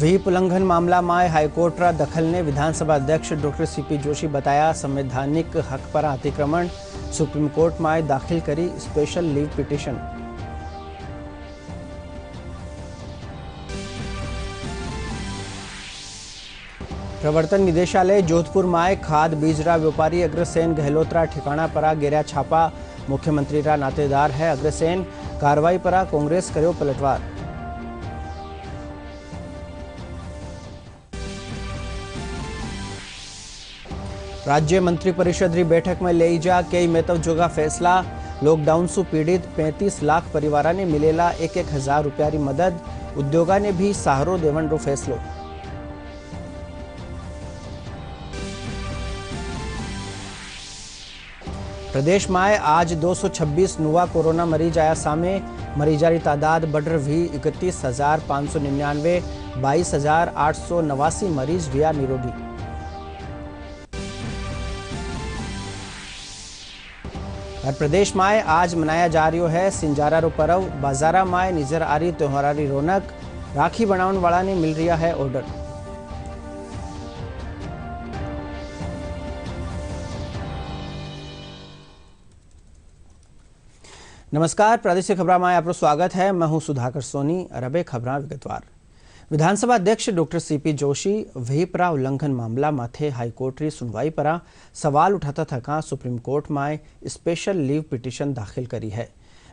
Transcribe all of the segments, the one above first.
Whip उल्लंघन मामला में हाईकोर्ट रा दखल ने विधानसभा अध्यक्ष डॉक्टर सीपी जोशी बताया संवैधानिक हक पर अतिक्रमण। सुप्रीम कोर्ट में दाखिल करी स्पेशल लीव पिटीशन। प्रवर्तन निदेशालय जोधपुर में खाद बीज रा व्यापारी अग्रसेन गहलोत रा ठिकाना पर गिरा छापा। मुख्यमंत्री रा नातेदार है अग्रसेन। कार्रवाई पर कांग्रेस करो पलटवार। राज्य मंत्रिपरिषद री बैठक में ले जा कई महत्वजोगा फैसला। लॉकडाउन से पीड़ित 35 लाख परिवार ने मिलेला 1,000 रुपया री मदद। उद्योगा ने भी सहारो देवन रो फैसलो। प्रदेश में आज 226 नुआ कोरोना मरीज आया सामे। मरीजा की तादाद बढ़ रही 31,599। 22,889 मरीज रिया निरोगी। और प्रदेश में आज मनाया जा रहा है सिंजारा रो पर्व। बाजारा में नजर आ रही त्योहारी रौनक। राखी बनाने वाला ने मिल रहा है ऑर्डर। नमस्कार, प्रादेशिक खबर में आपका स्वागत है। मैं हूं सुधाकर सोनी। अरबे खबर विगतवार। विधानसभा अध्यक्ष डॉक्टर सीपी जोशी व्हीप रा उल्लंघन मामला माथे हाईकोर्ट री सुनवाई पर सवाल उठाता थका सुप्रीम कोर्ट में स्पेशल लीव पिटीशन दाखिल करी है।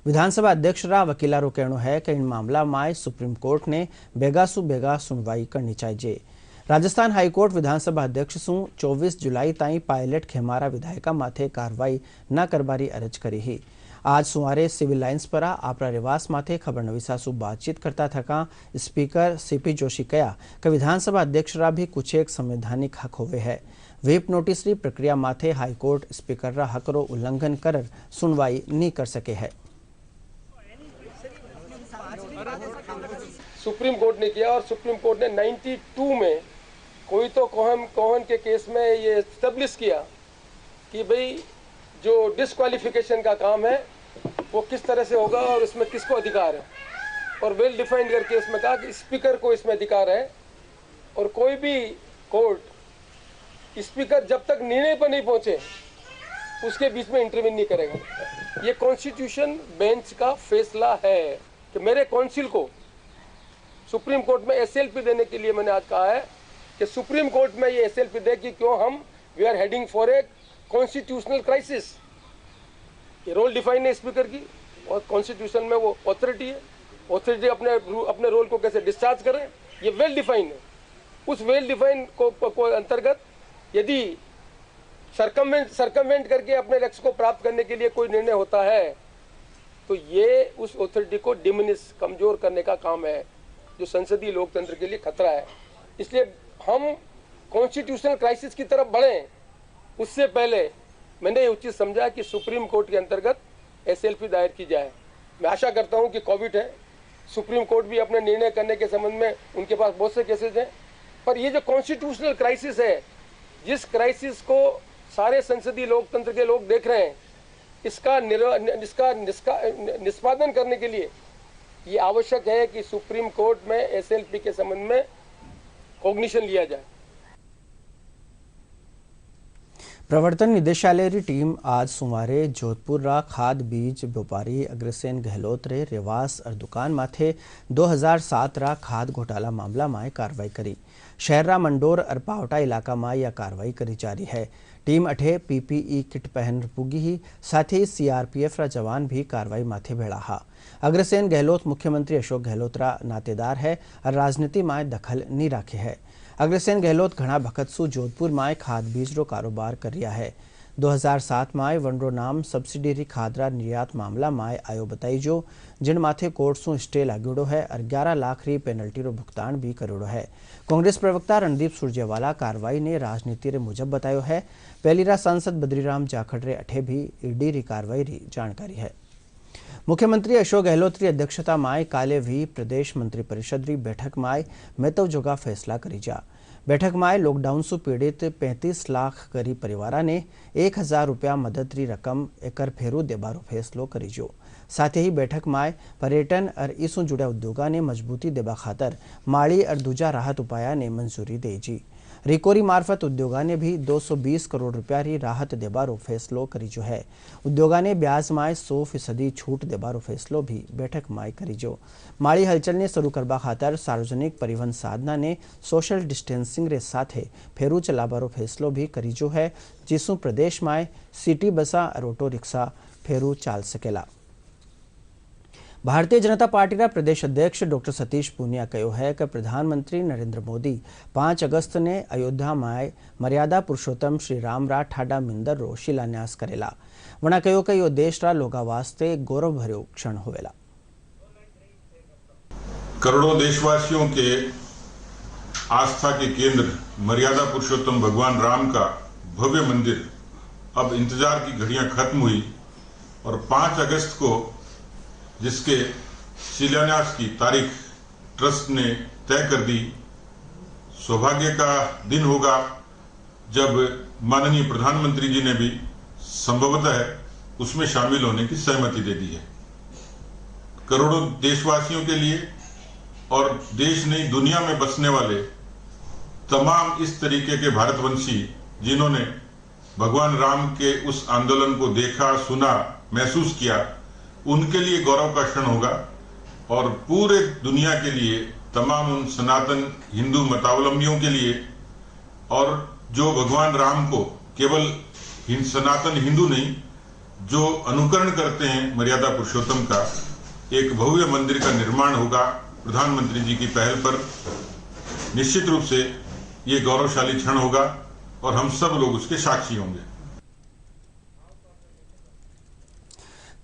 विधानसभा अध्यक्ष रा वकीला रो कहना है कि इन मामला में सुप्रीम कोर्ट ने बेगा सु बेगा सुनवाई करनी चाहिए। राजस्थान हाईकोर्ट विधानसभा अध्यक्ष सु 24 जुलाई ताई पायलट खेमारा विधायका माथे कार्रवाई न करबारी अर्ज करी ही। आज सुमारे सिविल लाइन्स पर आपरा रिवास माथे खबर नवीसा सु बातचीत करता थका स्पीकर सीपी जोशी कहा कि विधानसभा अध्यक्ष रा भी कुछ एक संवैधानिक हक होवे है। व्हीप नोटिस री प्रक्रिया माथे हाईकोर्ट स्पीकर रा हक रो उल्लंघन कर सुनवाई नहीं कर सके है। सुप्रीम कोर्ट ने किया और सुप्रीम कोर्ट ने 92 में कोई तो कोहन के केस में ये एस्टेब्लिश किया कि भाई जो डिस्क्वालिफिकेशन का काम है वो किस तरह से होगा और इसमें किसको अधिकार है, और वेल डिफाइंड करके उसमें कहा कि स्पीकर को इसमें अधिकार है और कोई भी कोर्ट स्पीकर जब तक निर्णय पर नहीं पहुंचे उसके बीच में इंटरवीन नहीं करेगा। ये कॉन्स्टिट्यूशन बेंच का फैसला है कि मेरे काउंसिल को सुप्रीम कोर्ट में एसएलपी देने के लिए मैंने आज कहा है कि सुप्रीम कोर्ट में ये एसएलपी दे कि क्यों हम we are heading for a constitutional crisis. ये रोल डिफाइन है स्पीकर की और कॉन्स्टिट्यूशन में वो ऑथोरिटी है। ऑथोरिटी अपने रोल को कैसे डिस्चार्ज करें ये वेल डिफाइन है। उस वेल डिफाइन को अंतर्गत यदि सरकमवेंट करके अपने लक्ष्य को प्राप्त करने के लिए कोई निर्णय होता है तो ये उस ऑथोरिटी को डिमिनिश कमजोर करने का काम है, जो संसदीय लोकतंत्र के लिए खतरा है। इसलिए हम कॉन्स्टिट्यूशनल क्राइसिस की तरफ बढ़ें उससे पहले मैंने ये उचित समझा कि सुप्रीम कोर्ट के अंतर्गत एसएलपी दायर की जाए। मैं आशा करता हूं कि कोविड है, सुप्रीम कोर्ट भी अपने निर्णय करने के संबंध में उनके पास बहुत से केसेस हैं, पर ये जो कॉन्स्टिट्यूशनल क्राइसिस है, जिस क्राइसिस को सारे संसदीय लोकतंत्र के लोग देख रहे हैं, इसका निष्पादन करने के लिए ये आवश्यक है कि सुप्रीम कोर्ट में एसएलपी के संबंध में कॉग्निशन लिया जाए। प्रवर्तन निदेशालय री टीम आज सोमवारे जोधपुर रा खाद बीज व्यापारी अग्रसेन गहलोत रे रेवास और दुकान माथे 2007 रा खाद घोटाला मामला में कार्रवाई करी। शहर रा मंडोर और पावटा इलाका में यह कार्रवाई करी जा रही है। टीम अठे पीपीई किट पहन पुगी ही, साथ ही सीआरपीएफ रा जवान भी कार्रवाई माथे भेड़ा हा। अग्रसेन गहलोत मुख्यमंत्री अशोक गहलोत रा नातेदार है और राजनीति में दखल नहीं राखे है। अग्रसेन गहलोत घना भगत सु जोधपुर में खाद बीज रो कारोबार कर रहा है। 2007 में वनरो नाम सब्सिडरी खादरा निर्यात मामला में आयो बताई जो जिन माथे कोर्ट सु स्टे लागेड़ो है और 11 लाख री पेनल्टी रो भुगतान भी करेड़ो है। कांग्रेस प्रवक्ता रणदीप सुरजेवाला कार्रवाई ने राजनीति रे मुजब बतायो है। पहली रा सांसद बद्रीराम जाखड़ रे अठे भी ईडी री कार्रवाई री जानकारी है। मुख्यमंत्री अशोक गहलोत री अध्यक्षता में काले भी प्रदेश मंत्रिपरिषद री बैठक में महत्वजोगा फैसला करी जा। बैठक में लॉकडाउन से पीड़ित 35 लाख गरीब परिवार ने 1,000 रुपया मदद री रकम एकर फेरू देबारो फैसलो करी जो। साथ ही बैठक में पर्यटन और इसु जुड़े उद्योगा ने मजबूती देवा खातर माड़ी और दूजा राहत उपाय ने मंजूरी दे जी। रिकोरी मार्फत उद्योगा ने भी 220 करोड़ रुपया री राहत देबारो फैसलो करीजो है। उद्योगा ने ब्याज में 100% छूट देबारो फैसलो भी बैठक में करीजो। माड़ी हलचल ने शुरू करवा खातर सार्वजनिक परिवहन साधना ने सोशल डिस्टेंसिंग रे साथे फेरू चलाबारो फैसलो भी करीजो है, जिसु प्रदेश में सिटी बसा और ऑटो रिक्शा फेरू चाल सकेला। भारतीय जनता पार्टी प्रदेश अध्यक्ष डॉक्टर सतीश पूनिया कहो है कि प्रधानमंत्री नरेंद्र मोदी 5 अगस्त ने अयोध्या में मर्यादा पुरुषोत्तम श्री राम रा ठाडा मिंदर रो शिलान्यास करेला। वना कहो कि यो देश रा लोगा वास्ते गौरव भर्यो क्षण होवेला। करोड़ों देशवासियों के आस्था के केंद्र मर्यादा पुरुषोत्तम भगवान राम का भव्य मंदिर अब इंतजार की घड़ियां खत्म हुई और 5 अगस्त को जिसके शिलान्यास की तारीख ट्रस्ट ने तय कर दी, सौभाग्य का दिन होगा जब माननीय प्रधानमंत्री जी ने भी संभवतः उसमें शामिल होने की सहमति दे दी है। करोड़ों देशवासियों के लिए और देश नहीं दुनिया में बसने वाले तमाम इस तरीके के भारतवंशी जिन्होंने भगवान राम के उस आंदोलन को देखा, सुना, महसूस किया, उनके लिए गौरव का क्षण होगा और पूरे दुनिया के लिए तमाम उन सनातन हिंदू मतावलंबियों के लिए और जो भगवान राम को केवल सनातन हिंदू नहीं जो अनुकरण करते हैं मर्यादा पुरुषोत्तम का, एक भव्य मंदिर का निर्माण होगा प्रधानमंत्री जी की पहल पर। निश्चित रूप से ये गौरवशाली क्षण होगा और हम सब लोग उसके साक्षी होंगे।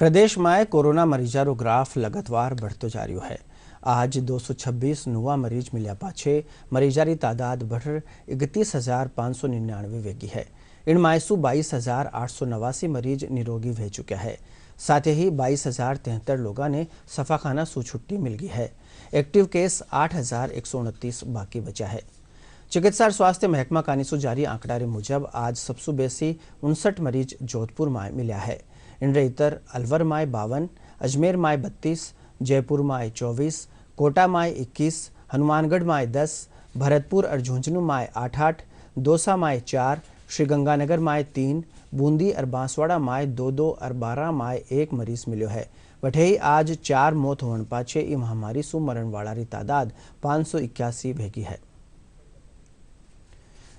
प्रदेश में कोरोना मरीजारो ग्राफ लगातार बढ़ते जा रही है। आज 226 नवा मरीज मिलया पाछे मरीजारी तादाद बढ़कर 31,599 वेगी है। इनमें 22,889 मरीज निरोगी रह चुके हैं। साथ ही 22,073 लोगों ने सफाखाना सु छुट्टी मिल गई है। एक्टिव केस 8,129 बाकी बचा है। चिकित्सा और स्वास्थ्य महकमा कानीसु जारी आंकड़ा मुजब आज सबसे बेसी 59 मरीज जोधपुर में मिला है। इनरे इतर अलवर में 52, अजमेर में 32, जयपुर में 24, कोटा में 21, हनुमानगढ़ में 10, भरतपुर और झुंझुनू में 8-8, दौसा में 4, श्रीगंगानगर में 3, बूंदी और बांसवाड़ा में 2-2 और 12 में 1 मरीज मिलो है। वठे ही आज 4 मौत होने पाछे ई महामारी सु मरण वाळारी तादाद 581 भेगी है।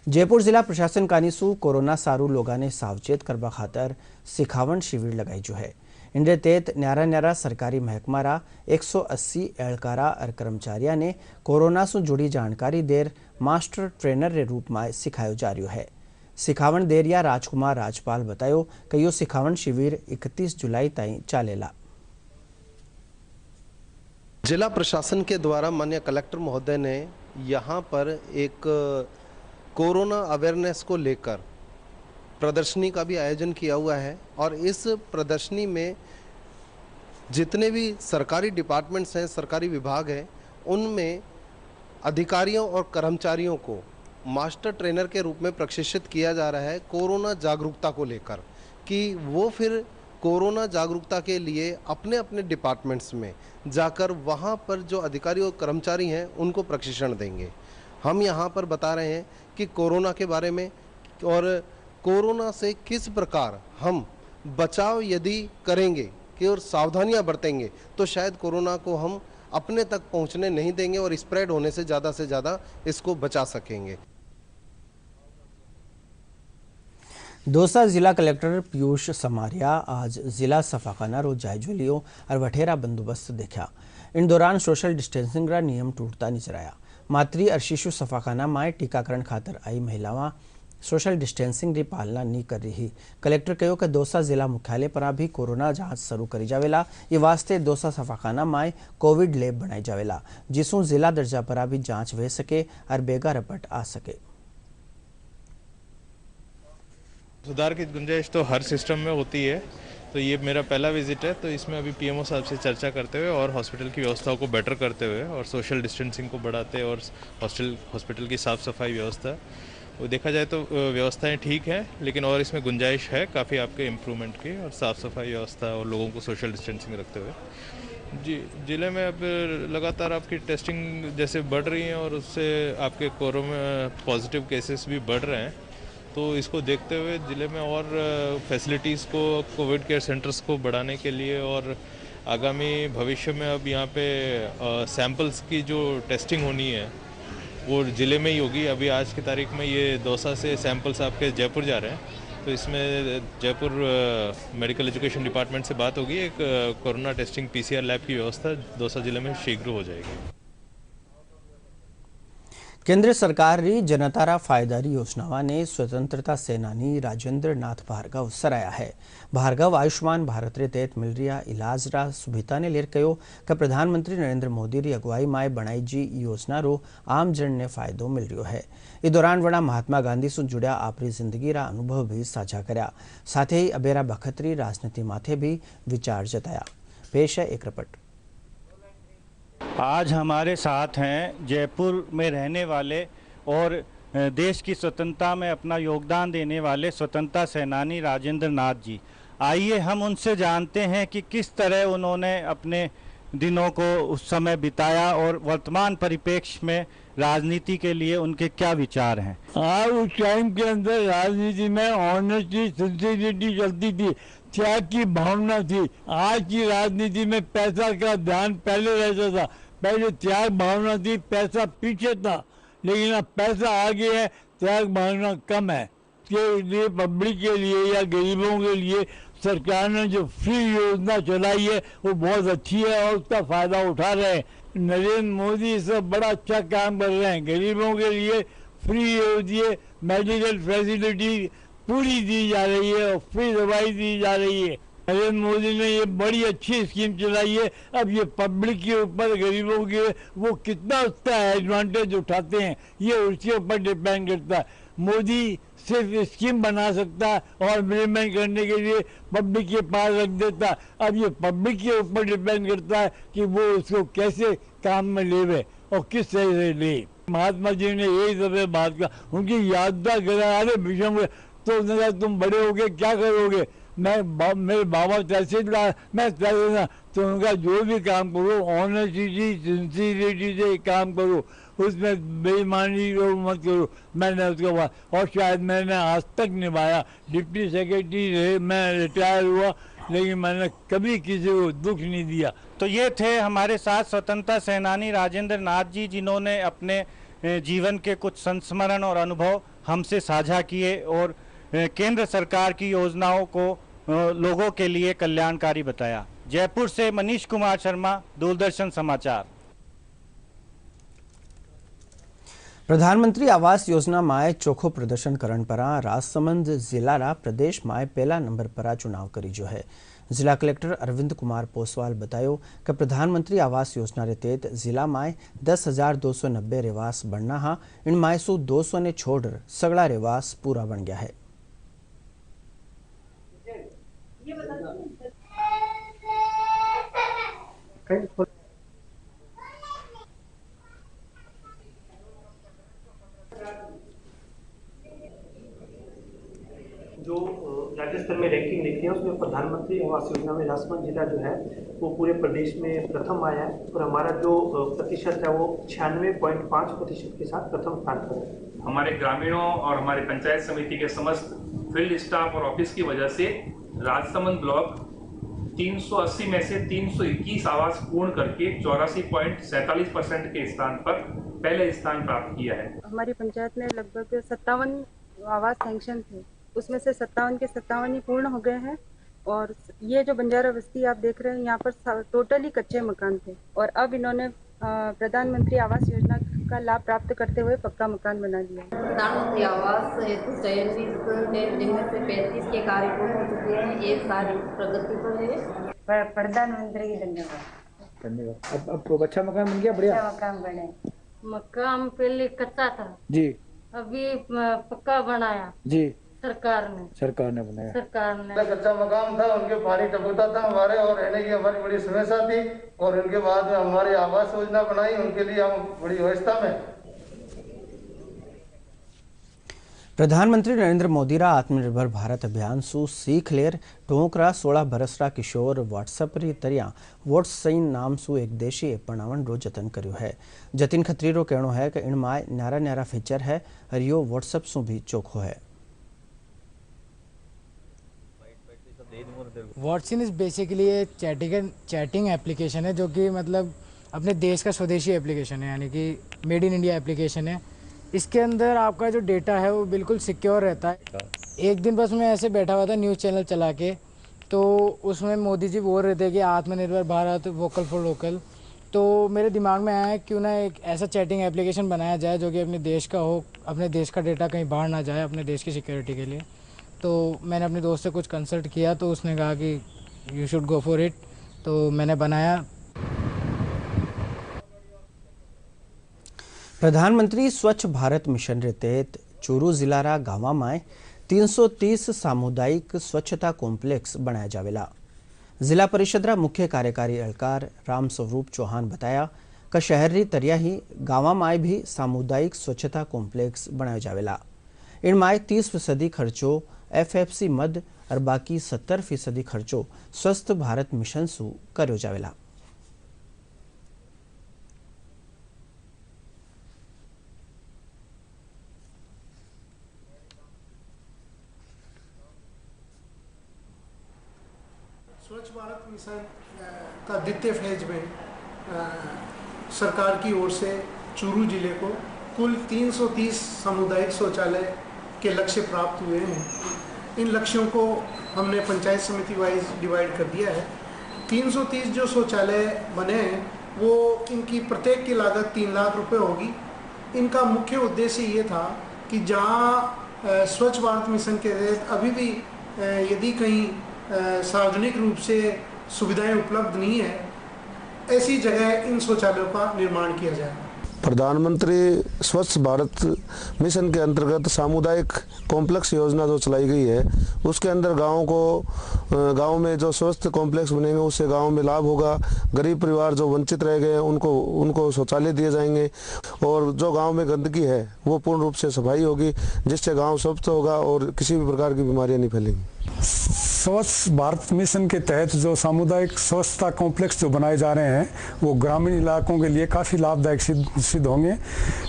जयपुर जिला प्रशासन कानीसु कोरोना सारू लोगा ने सावचेत करवा खातर सिखावण शिविर लगाई जो है। इनरे तेत न्यारा न्यारा सरकारी महकमारा 180 एहलकारा और कर्मचारियों ने कोरोना से जुड़ी जानकारी देर मास्टर ट्रेनर रे रूप में सिखायो जा रहा है। सिखावण देरिया राजकुमार राजपाल बतायो कि यो सिखावण शिविर 31 जुलाई तक चलेला। जिला प्रशासन के द्वारा माननीय कलेक्टर महोदय ने यहाँ पर एक कोरोना अवेयरनेस को लेकर प्रदर्शनी का भी आयोजन किया हुआ है और इस प्रदर्शनी में जितने भी सरकारी डिपार्टमेंट्स हैं, सरकारी विभाग हैं, उनमें अधिकारियों और कर्मचारियों को मास्टर ट्रेनर के रूप में प्रशिक्षित किया जा रहा है कोरोना जागरूकता को लेकर, कि वो फिर कोरोना जागरूकता के लिए अपने अपने डिपार्टमेंट्स में जाकर वहाँ पर जो अधिकारी और कर्मचारी हैं उनको प्रशिक्षण देंगे। हम यहाँ पर बता रहे हैं कि कोरोना के बारे में और कोरोना से किस प्रकार हम बचाव यदि करेंगे कि और सावधानियां बरतेंगे तो शायद कोरोना को हम अपने तक पहुंचने नहीं देंगे और स्प्रेड होने से ज़्यादा इसको बचा सकेंगे। दौसा जिला कलेक्टर पीयूष समारिया आज जिला सफाखाना रो जायजो लियो और वठेरा बंदोबस्त देखा। इन दौरान सोशल डिस्टेंसिंग का नियम टूटता नजर आया। मातृ और शिशु सफाखाना में टीकाकरण खातर आई महिलावां सोशल डिस्टेंसिंग की पालना नहीं कर रही। कलेक्टर कहो कि दौसा जिला मुख्यालय पर भी कोरोना जांच शुरू करी जावेला। ये वास्ते दौसा सफाखाना में कोविड लैब बनाई जावेला, जिसू जिला दर्जा पर भी जांच वे सके और बेगा रिपोर्ट आ सके। सुधार की गुंजाइश तो हर सिस्टम में होती है, तो ये मेरा पहला विजिट है, तो इसमें अभी पीएमओ साहब से चर्चा करते हुए और हॉस्पिटल की व्यवस्थाओं को बेटर करते हुए और सोशल डिस्टेंसिंग को बढ़ाते और हॉस्पिटल की साफ़ सफाई व्यवस्था वो देखा जाए तो व्यवस्थाएं ठीक हैं, लेकिन और इसमें गुंजाइश है काफ़ी आपके इम्प्रूवमेंट की, और साफ़ सफाई व्यवस्था और लोगों को सोशल डिस्टेंसिंग रखते हुए। जी, ज़िले में अब लगातार आपकी टेस्टिंग जैसे बढ़ रही है और उससे आपके कोरोना पॉजिटिव केसेस भी बढ़ रहे हैं, तो इसको देखते हुए ज़िले में और फैसिलिटीज़ को, कोविड केयर सेंटर्स को बढ़ाने के लिए और आगामी भविष्य में अब यहाँ पे सैंपल्स की जो टेस्टिंग होनी है वो ज़िले में ही होगी। अभी आज की तारीख में ये दौसा से सैंपल्स आपके जयपुर जा रहे हैं, तो इसमें जयपुर मेडिकल एजुकेशन डिपार्टमेंट से बात होगी, एक कोरोना टेस्टिंग PCR लैब की व्यवस्था दौसा जिले में शीघ्र हो जाएगी। केंद्र सरकारनी जनतारा फायदारी योजनाओं स्वतंत्रता सेनानी राजेंद्र नाथ भार्गव सराया है। भार्गव आयुष्मान भारत रे तहत मिल रहा इलाज रा सुविधा ने लेर कहो कि प्रधानमंत्री नरेंद्र मोदी री अगुवाई में बनाई जी योजना रो आम जन ने फायदो मिल रहा है। इस दौरान वड़ा महात्मा गांधी से जुड़ा आपरी जिंदगी रा अनुभव भी साझा कर्या, साथ ही अबेरा बखतरी राजनीति माथे भी विचार जताया। पेश है एक रिपोर्ट। आज हमारे साथ हैं जयपुर में रहने वाले और देश की स्वतंत्रता में अपना योगदान देने वाले स्वतंत्रता सेनानी राजेंद्र नाथ जी। आइए हम उनसे जानते हैं कि किस तरह उन्होंने अपने दिनों को उस समय बिताया और वर्तमान परिप्रेक्ष्य में राजनीति के लिए उनके क्या विचार हैं। आज उस टाइम के अंदर राजनीति में ऑनेस्टी, सिंसियरिटी चलती थी, त्याग की भावना थी। आज की राजनीति में पैसा का ध्यान पहले रहता था, पहले त्याग भावना थी, पैसा पीछे था, लेकिन अब पैसा आगे है, त्याग भावना कम है। के लिए पब्लिक के लिए या गरीबों के लिए सरकार ने जो फ्री योजना चलाई है वो बहुत अच्छी है और उसका फायदा उठा रहे हैं। नरेंद्र मोदी इससे बड़ा अच्छा काम कर रहे हैं। गरीबों के लिए फ्री योजना, मेडिकल फैसिलिटी पूरी दी जा रही है और फ्री दवाई दी जा रही है। नरेंद्र मोदी ने ये बड़ी अच्छी स्कीम चलाई है। अब ये पब्लिक के ऊपर, गरीबों के, वो कितना उसका एडवांटेज उठाते हैं ये उसके ऊपर डिपेंड करता है। मोदी सिर्फ स्कीम बना सकता है और इम्प्लीमेंट करने के लिए पब्लिक के पास रख देता है। अब ये पब्लिक के ऊपर डिपेंड करता है कि वो उसको कैसे काम में लेवे और किस तरह से ले। महात्मा जी ने यही सब बात का, उनकी याददाश्त करा, अरे विषम तो उन्होंने कहा तुम बड़े हो गए क्या करोगे, मेरे बाबा तहसीलदार, मैं तहसीलदार, तो उनका जो भी काम करो ऑनेस्टी, सिंसियरिटी से काम करो, उसमें बेईमानी मत करो। मैंने उसके बाद और शायद मैंने आज तक निभाया। डिप्टी सेक्रेटरी रहे, मैं रिटायर हुआ, लेकिन मैंने कभी किसी को दुख नहीं दिया। तो ये थे हमारे साथ स्वतंत्रता सेनानी राजेंद्र नाथ जी, जिन्होंने अपने जीवन के कुछ संस्मरण और अनुभव हमसे साझा किए और केंद्र सरकार की योजनाओं को लोगों के लिए कल्याणकारी बताया। जयपुर से मनीष कुमार शर्मा, दूरदर्शन समाचार। प्रधानमंत्री आवास योजना में चोखो प्रदर्शन करण पर राजसमंद जिला प्रदेश में पहला नंबर पर चुनाव करी जो है। जिला कलेक्टर अरविंद कुमार पोसवाल बतायो कि प्रधानमंत्री आवास योजना रे तहत जिला में 10,290 रेवास बनना हा, इन में से 200 ने छोड़ सगड़ा रेवास पूरा बन गया है। जो राज्य स्तर में रैंकिंग देखते हैं उसमें प्रधानमंत्री आवास योजना में राजसमंद जिला जो है वो पूरे प्रदेश में प्रथम आया है और हमारा जो प्रतिशत है वो 96.5% के साथ प्रथम स्थान पर है। हमारे ग्रामीणों और हमारे पंचायत समिति के समस्त फील्ड स्टाफ और ऑफिस की वजह से राजसमंद ब्लॉक 380 में से 321 आवास पूर्ण करके 84.47% के स्थान पर पहले स्थान प्राप्त किया है। हमारी पंचायत में लगभग 57 आवास सैंक्शन थे, उसमें से 57 के 57 ही पूर्ण हो गए हैं। और ये जो बंजारा बस्ती आप देख रहे हैं यहाँ पर टोटली कच्चे मकान थे और अब इन्होंने प्रधानमंत्री आवास योजना का लाभ प्राप्त करते हुए पक्का मकान बना दिया। प्रधानमंत्री आवास हेतु चयनित जिनमें से 35 के कार्य पूर्ण हो चुके हैं, एक कार्य प्रगति पर है। प्रधानमंत्री की धन्यवाद। धन्यवाद। अब अच्छा मकान बन गया, बढ़िया मकान बने। मकान पहले कच्चा था जी, अभी पक्का बनाया जी, सरकार ने बनाया। सरकार ने कच्चा मकान था, उनके पानी टपकता था हमारे और रहने की हमारी बड़ी समस्या थी और उनके बाद में हमारी आवास योजना बनाई, उनके लिए हम बड़ी व्यवस्था में। प्रधानमंत्री नरेंद्र मोदी रा आत्मनिर्भर भारत अभियान सु सीख लेर टोंकरा 16 बरसरा किशोर व्हाट्सएप री तरिया व्हाट्सइन नाम सु एक देशी ऐप बनावन रो जतन कर्यो है। जतिन खत्री रो कहणो है कि इन माय न्यारा न्यारा फीचर है और यो व्हाट्सएप सु भी चोखो है। व्हाट्सइन is basically a chatting application है जो कि मतलब अपने देश का स्वदेशी एप्लीकेशन है, यानी कि मेड इन इंडिया एप्लीकेशन है। इसके अंदर आपका जो डेटा है वो बिल्कुल सिक्योर रहता है। एक दिन बस मैं ऐसे बैठा हुआ था न्यूज़ चैनल चला के, तो उसमें मोदी जी बोल रहे थे कि आत्मनिर्भर भारत वोकल फॉर लोकल, तो मेरे दिमाग में आया क्यों ना एक ऐसा चैटिंग एप्लीकेशन बनाया जाए जो कि अपने देश का हो, अपने देश का डेटा कहीं बाहर ना जाए, अपने देश की सिक्योरिटी के लिए। तो मैंने अपने दोस्त से कुछ कंसल्ट किया तो उसने कहा कि you should go for it, तो मैंने बनाया। प्रधानमंत्री स्वच्छ भारत मिशन रे तहत चूरू जिलारा गांव में 330 सामुदायिक स्वच्छता कॉम्प्लेक्स बनाया जावेला। जिला परिषद रा मुख्य कार्यकारी अधिकारी राम स्वरूप चौहान बताया कि शहर री तरिया ही गांव में भी सामुदायिक स्वच्छता कॉम्प्लेक्स बनाया जावेला। इनमें 30% खर्चो FFC मद और बाकी 70% खर्चो स्वस्थ भारत मिशन सु कर्यो जावेला। स्वच्छ भारत मिशन का द्वितीय फेज में सरकार की ओर से चूरू जिले को कुल 330 सामुदायिक शौचालय के लक्ष्य प्राप्त हुए हैं। इन लक्ष्यों को हमने पंचायत समिति वाइज डिवाइड कर दिया है। 330 जो शौचालय बने हैं वो इनकी प्रत्येक की लागत 3 लाख रुपए होगी। इनका मुख्य उद्देश्य ये था कि जहाँ स्वच्छ भारत मिशन के तहत अभी भी यदि कहीं सार्वजनिक रूप से सुविधाएं उपलब्ध नहीं है, ऐसी जगह इन शौचालयों का निर्माण किया जाए। प्रधानमंत्री स्वच्छ भारत मिशन के अंतर्गत सामुदायिक कॉम्प्लेक्स योजना जो चलाई गई है, उसके अंदर गांव में जो स्वस्थ कॉम्प्लेक्स बनेंगे उससे गांव में लाभ होगा। गरीब परिवार जो वंचित रह गए उनको शौचालय दिए जाएंगे और जो गांव में गंदगी है वो पूर्ण रूप से सफाई होगी, जिससे गांव स्वच्छ होगा और किसी भी प्रकार की बीमारियां नहीं फैलेंगी। स्वच्छ भारत मिशन के तहत जो सामुदायिक स्वच्छता कॉम्प्लेक्स जो बनाए जा रहे हैं वो ग्रामीण इलाकों के लिए काफ़ी लाभदायक सिद्ध होंगे,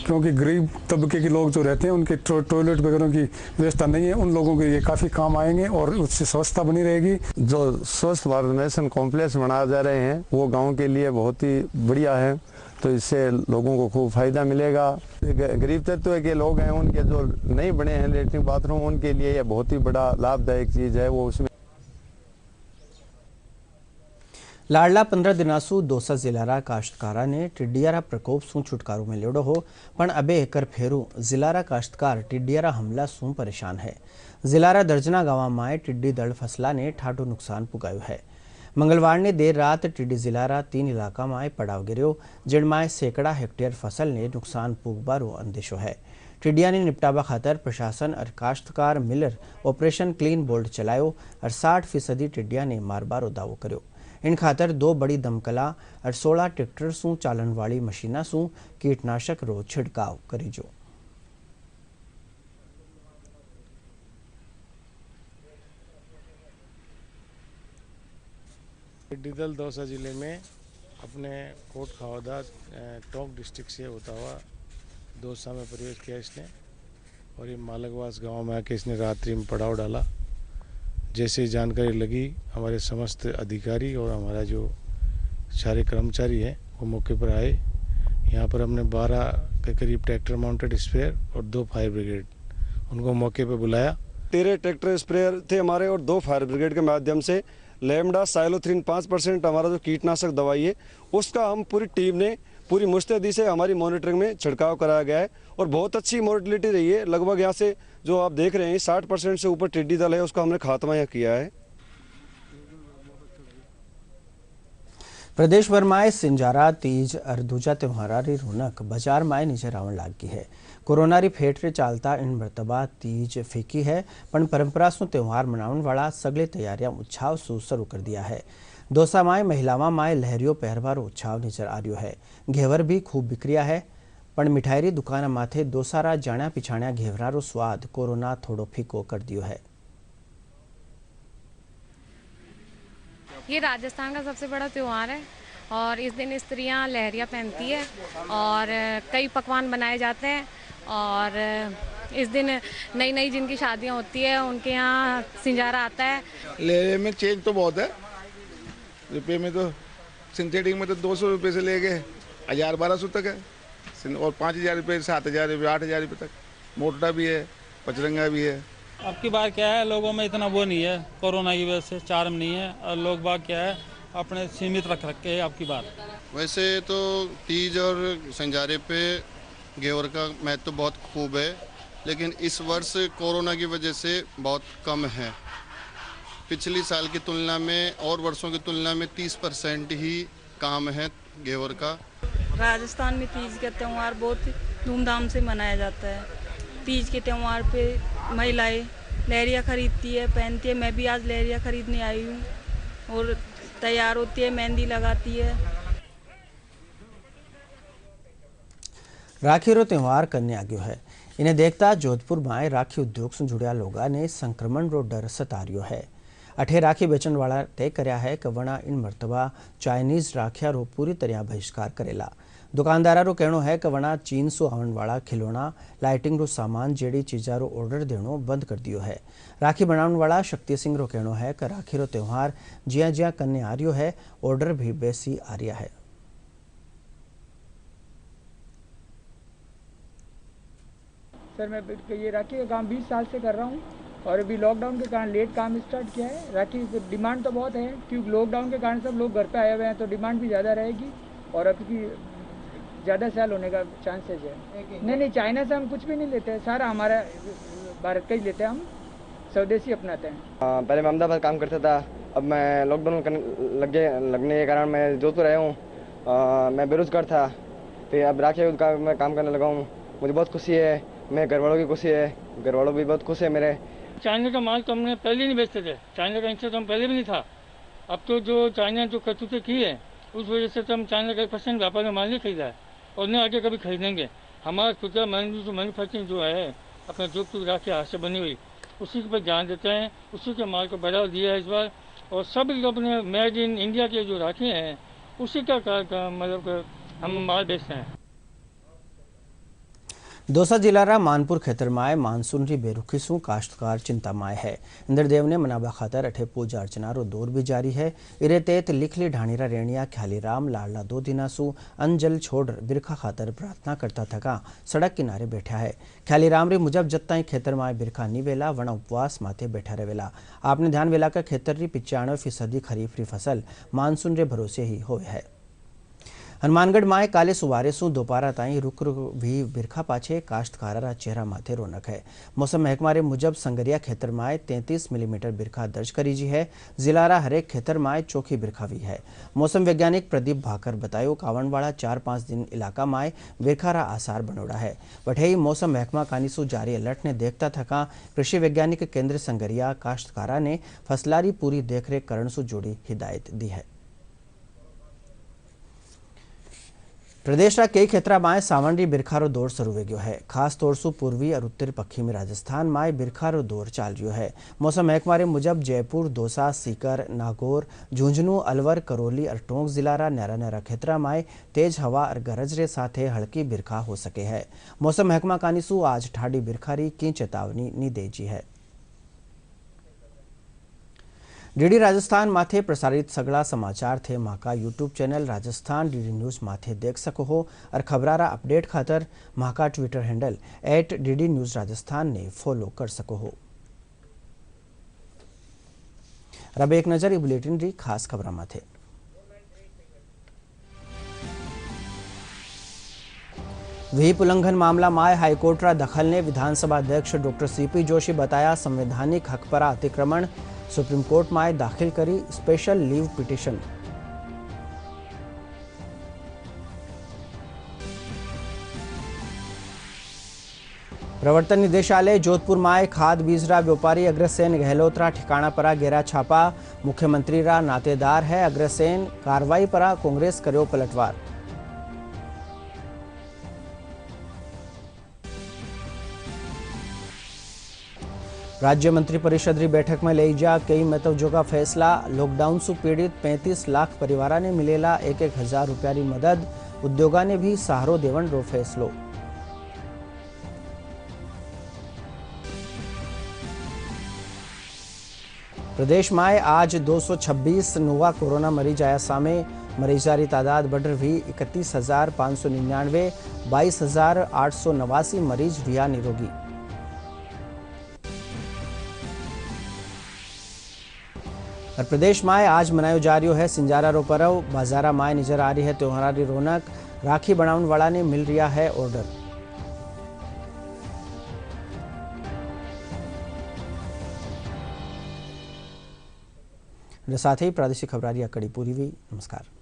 क्योंकि गरीब तबके के लोग जो रहते हैं उनके टॉयलेट वगैरह की व्यवस्था नहीं है, उन लोगों के लिए काफ़ी काम आएंगे और उससे स्वच्छता बनी रहेगी। जो स्वच्छ भारत मिशन कॉम्प्लेक्स बनाए जा रहे हैं वो गाँव के लिए बहुत ही बढ़िया है, तो इससे लोगों को खूब फायदा मिलेगा। गरीब तत्व के लोग हैं उनके जो नहीं बने हैं लेटरिन बाथरूम, उनके लिए यह बहुत ही बड़ा लाभदायक चीज़ है। वो उसमें लाडला 15 दिनासु दोसा जिलारा काश्तकारा ने टिड्डियारा प्रकोप सु छुटकारो में लेड़ो हो, पण अबे एकर फेरू जिलारा काश्तकार टिड्डियारा हमला सु परेशान है। जिलारा दर्जना गांव में टिड्डी दल फसला ने ठाठो नुकसान पुगायो है। मंगलवार ने देर रात टिड्डी जिलारा 3 इलाका में पड़ाव गिरो, जिनमें सैकड़ा हेक्टेयर फसल ने नुकसान पुगबारो अंदेशो है। टिड्डिया ने निपटावा खातर प्रशासन और काश्तकार मिलर ऑपरेशन क्लीन बोल्ड चलायो और 60% टिड्डिया ने मारबारो दावो कर्यो। इन खातर 2 बड़ी दमकला और 16 ट्रैक्टर सु चालन वाली मशीना सु कीटनाशक रो छिड़काव करीजो। टिड्डी दल दौसा जिले में अपने कोट खावदा टोंक डिस्ट्रिक्ट से होता हुआ दौसा में प्रवेश किया इसने, और ये मालकवास गांव में आके इसने रात्रि में पड़ाव डाला। जैसे ही जानकारी लगी हमारे समस्त अधिकारी और हमारा जो सारे कर्मचारी हैं वो मौके पर आए। यहाँ पर हमने 12 के करीब ट्रैक्टर माउंटेड स्प्रेयर और 2 फायर ब्रिगेड उनको मौके पर बुलाया। 13 ट्रैक्टर स्प्रेयर थे हमारे और 2 फायर ब्रिगेड के माध्यम से लैम्डा साइलोथ्रिन 5% हमारा जो कीटनाशक दवाई है उसका हम पूरी टीम ने पूरी मुस्तैदी से हमारी मॉनिटरिंग में छिड़काव कराया गया है और बहुत अच्छी मोर्टेलिटी रही है। लगभग यहाँ से जो आप देख रहे हैं 60% से ऊपर टिड्डी दल है, उसका हमने खात्मा यहाँ किया है। प्रदेश भर में सिंजारा तीज और दूजा त्योहारा री रौनक बाजार में नजर आवन लागी है। कोरोना री फेट रे चालता इन मरतबा तीज फीकी है, पण परंपरा सु त्योहार मनावन वाला सगले तैयारियां उत्साह सु शुरू कर दिया है। दोसा में महिलावां में लहरियों पहरवारो उत्साह नजर आ रही है। घेवर भी खूब बिक्रिया है। पण मिठाईरी दुकान माथे दोसारा जाण्या पिछाण्या घेवरारो स्वाद कोरोना थोड़ो फीको कर दियो है। ये राजस्थान का सबसे बड़ा त्यौहार है और इस दिन स्त्रियां लहरिया पहनती है और कई पकवान बनाए जाते हैं और इस दिन नई नई जिनकी शादियां होती है उनके यहाँ सिंजारा आता है। लहरिया में चेंज तो बहुत है, रुपये में तो सिंथेटिक में तो 200 रुपये से लेके 1000-1200 तक है और 5000 रुपये 7000 रुपये 8000 रुपये तक। मोटा भी है, पचरंगा भी है। अब की बार क्या है, लोगों में इतना वो नहीं है, कोरोना की वजह से चार्म नहीं है और लोग बाग क्या है अपने सीमित रख रखे हैं। अब की बार वैसे तो तीज और संजारे पे घेवर का महत्व तो बहुत खूब है, लेकिन इस वर्ष कोरोना की वजह से बहुत कम है। पिछली साल की तुलना में और वर्षों की तुलना में 30% ही काम है घेवर का। राजस्थान में तीज का त्यौहार बहुत धूमधाम से मनाया जाता है। तीज के त्यौहार पे महिलाएं लहरिया खरीदती है, पहनती है। मैं भी आज लहरिया खरीदने आई हूँ और तैयार होती है, मेहंदी लगाती है। राखी रो त्यौहार करने आ गयो है। इन्हें देखता जोधपुर में राखी उद्योग से जुड़िया लोगों ने संक्रमण रो डर सतारियो है। अठे राखी बेचन वाला तय करया है कि वणा इन मरतबा चाइनीज राखिया रो पूरी तरह बहिष्कार करेला। दुकानदारा रो कहनो है कि वणा चीन सु आवन वाला खिलौना, लाइटिंग रो सामान जेडी चीजा रो ऑर्डर देनो बंद कर दियो है। राखी बनाने वाला शक्ति सिंह रो कहनो है कि राखी रो त्यौहार जिया जिया करने आ रियो है, ऑर्डर भी बेसी आ रिया है। सर मैं ये राखी का काम 20 साल से कर रहा हूँ और अभी लॉकडाउन के कारण लेट काम स्टार्ट किया है। राखी डिमांड तो बहुत है क्योंकि लॉकडाउन के कारण सब लोग घर पे आए हुए हैं, तो डिमांड भी ज़्यादा रहेगी और अब की ज़्यादा सेल होने का चांसेस है। नहीं, चाइना से हम कुछ भी नहीं लेते हैं, सारा हमारा भारत का ही लेते हैं, हम स्वदेशी अपनाते हैं। पहले मैं अहमदाबाद काम करता था, अब मैं लॉकडाउन लगने के कारण मैं जोधपुर आया हूँ। मैं बेरोजगार था, फिर अब राखी का मैं काम करने लगा हूँ। मुझे बहुत खुशी है, मेरे घर वालों की खुशी है, घर वालों भी बहुत खुश है मेरे। चाइना का माल तो हमने पहले नहीं बेचते थे, चाइना का इंतजाम पहले भी नहीं था। अब तो जो चाइना जो करतूतें की है उस वजह से तो हम चाइना का 1% व्यापार में माल नहीं खरीदा है और न आगे कभी खरीदेंगे। हमारा खुद का मैन्युफैक्चरिंग जो है अपना जोधपुर राखी हाथ से बनी हुई, उसी पर ध्यान देते हैं, उसी के माल को बढ़ावा दिया है इस बार। और सब लोग ने मेड इन इंडिया के जो राखी हैं उसी का मतलब हम माल बेचते हैं। दौसा जिलारा मानपुर खेतर माय मानसून री बेरुखी सु काश्तकार चिंता माय है। इंद्रदेव ने मनाबा खातर अठे पूजा अर्चना रो दौर भी जारी है। इरे तेत लिखली ढाणीरा रेणिया ख्यालीराम लाडला 2 दिना सु अंजल छोड़ बिरखा खातर प्रार्थना करता थका सड़क किनारे बैठा है। ख्यालीराम री मुजब जत्ताई खेतर माय बिरखा नी वेला वण उपवास माथे बैठा रहेला। आपने ध्यान वेला का खेतर री 95% खरीफ री फसल मानसून रे भरोसे ही होवे है। हनुमानगढ़ माय काले सुवारे सु दोपहरा ताई रुक रुक भी बिरखा पाछे काश्तकारा चेहरा माथे रौनक है। मौसम महकमा रे मुजब संगरिया खेतर माय 33 मिलीमीटर बिरखा दर्ज करी जी है। जिलारा हरेक खेतर माय चौखी बिरखा हुई है। मौसम वैज्ञानिक प्रदीप भाकर बतायो कावणवाड़ा 4-5 दिन इलाका माय बिरखारा आसार बनोड़ा है। वठेई मौसम महकमा कानीसु जारी अलर्ट ने देखता थका कृषि वैज्ञानिक केंद्र संगरिया काश्तकारा ने फसलारी पूरी देखरेख करण सु जोड़ी हिदायत दी है। प्रदेश रा कई क्षेत्र में सावन री बिरखारो दौर शुरू हो गयो है। खास तौर से पूर्वी और उत्तर पश्चिमी राजस्थान में बिरखारो दौर चाल रही है। मौसम महकमा मुजब जयपुर, दौसा, सीकर, नागौर, झुंझुनू, अलवर, करौली और टोंक जिलारा न्यारा न्यारा क्षेत्र में तेज हवा और गरज रे साथे हल्की बिरखा हो सके है। मौसम महकमा कानीसु आज ठाडी बिरखारी की चेतावनी नी देजी है। डीडी राजस्थान माथे प्रसारित सगला समाचार थे माका YouTube channel Rajasthan DD news माथे देख सको हो और खबरारा अपडेट खातर माका Twitter handle @DD news Rajasthan ने फॉलो कर सको हो। अब एक नजर बुलेटिन री खास खबर माथे। व्हीप उल्लंघन मामला माय हाईकोर्ट रा दखल ने विधानसभा अध्यक्ष डॉक्टर CP जोशी बताया संवैधानिक हक पर अतिक्रमण। सुप्रीम कोर्ट में दाखिल करी स्पेशल लीव पिटीशन। प्रवर्तन निदेशालय जोधपुर में खाद बीजरा व्यापारी अग्रसेन गहलोतरा ठिकाना परा गेरा छापा। मुख्यमंत्री रा नातेदार है अग्रसेन, कार्रवाई परा कांग्रेस करो पलटवार। राज्य मंत्रिपरिषद री बैठक में लई जा कई महत्व का फैसला। लॉकडाउन से पीड़ित 35 लाख परिवार ने मिलेला 1-1 रुपया री मदद। उद्योगा ने भी सहारो देवण रो फैसलो। प्रदेश में आज 226 नवा कोरोना मरीज आया सामे। मरीजा की तादाद बढ़ रही 31,599। 22,889 मरीज रिया निरोगी। और प्रदेश में आज मनायो जा रही है सिंजारा रो पर्व। बाजारा में नजर आ रही है त्योहार की रौनक। राखी बनाने वाला ने मिल रहा है ऑर्डर। साथ ही प्रादेशिक खबरारी कड़ी पूरी हुई। नमस्कार।